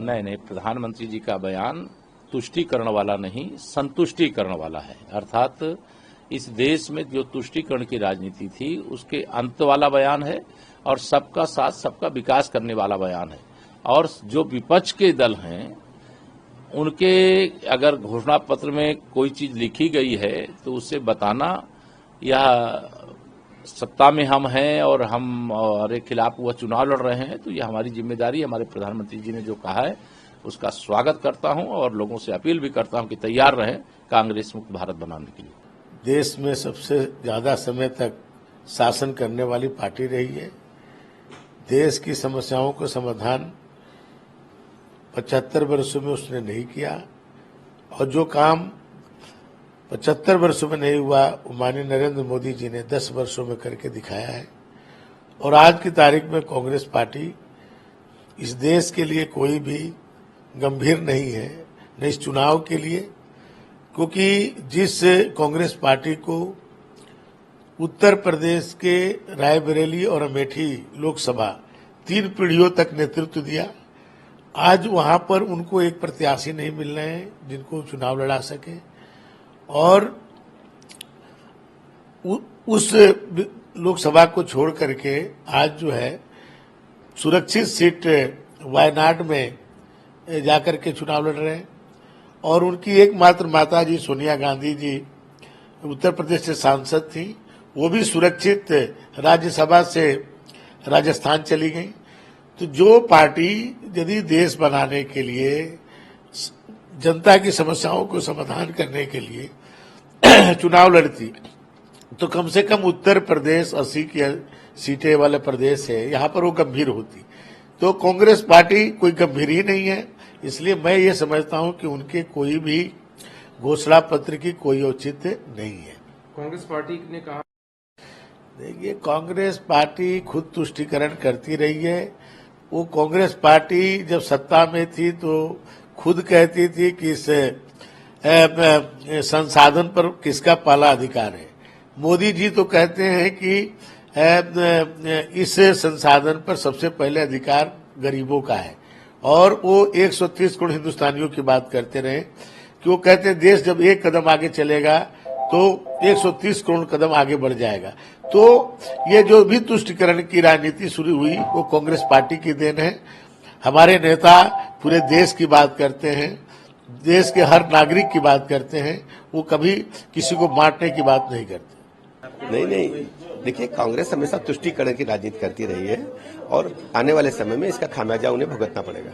नहीं नहीं, प्रधानमंत्री जी का बयान तुष्टीकरण वाला नहीं, संतुष्टीकरण वाला है। अर्थात इस देश में जो तुष्टीकरण की राजनीति थी उसके अंत वाला बयान है और सबका साथ सबका विकास करने वाला बयान है। और जो विपक्ष के दल हैं उनके अगर घोषणा पत्र में कोई चीज लिखी गई है तो उसे बताना, या सत्ता में हम हैं और हमारे खिलाफ वह चुनाव लड़ रहे हैं, तो यह हमारी जिम्मेदारी, हमारे प्रधानमंत्री जी ने जो कहा है उसका स्वागत करता हूं और लोगों से अपील भी करता हूं कि तैयार रहें कांग्रेस मुक्त भारत बनाने के लिए। देश में सबसे ज्यादा समय तक शासन करने वाली पार्टी रही है। देश की समस्याओं का समाधान 75 वर्षों में उसने नहीं किया और जो काम 75 वर्षों में नहीं हुआ वो माननीय नरेंद्र मोदी जी ने 10 वर्षों में करके दिखाया है। और आज की तारीख में कांग्रेस पार्टी इस देश के लिए कोई भी गंभीर नहीं है, न इस चुनाव के लिए, क्योंकि जिस कांग्रेस पार्टी को उत्तर प्रदेश के रायबरेली और अमेठी लोकसभा 3 पीढ़ियों तक नेतृत्व दिया, आज वहां पर उनको एक प्रत्याशी नहीं मिल रहे हैं जिनको चुनाव लड़ा सके। और उस लोकसभा को छोड़ करके आज जो है सुरक्षित सीट वायनाड में जाकर के चुनाव लड़ रहे हैं। और उनकी एकमात्र माता जी सोनिया गांधी जी उत्तर प्रदेश से सांसद थी, वो भी सुरक्षित राज्यसभा से राजस्थान चली गई। तो जो पार्टी यदि देश बनाने के लिए, जनता की समस्याओं को समाधान करने के लिए चुनाव लड़ती, तो कम से कम उत्तर प्रदेश 80 की सीटें वाले प्रदेश है, यहाँ पर वो गंभीर होती। तो कांग्रेस पार्टी कोई गंभीर ही नहीं है, इसलिए मैं ये समझता हूं कि उनके कोई भी घोषणा पत्र की कोई औचित्य नहीं है। कांग्रेस पार्टी ने कहा, देखिए कांग्रेस पार्टी खुद तुष्टीकरण करती रही है। वो कांग्रेस पार्टी जब सत्ता में थी तो खुद कहती थी कि इस संसाधन पर किसका पहला अधिकार है। मोदी जी तो कहते हैं कि इस संसाधन पर सबसे पहले अधिकार गरीबों का है। और वो 130 करोड़ हिंदुस्तानियों की बात करते रहे कि वो कहते हैं देश जब एक कदम आगे चलेगा तो 130 करोड़ कदम आगे बढ़ जाएगा। तो ये जो भी तुष्टीकरण की राजनीति शुरू हुई वो कांग्रेस पार्टी की देन है। हमारे नेता पूरे देश की बात करते हैं, देश के हर नागरिक की बात करते हैं, वो कभी किसी को बांटने की बात नहीं करते। नहीं, देखिए कांग्रेस हमेशा तुष्टीकरण की राजनीति करती रही है और आने वाले समय में इसका खामियाजा उन्हें भुगतना पड़ेगा।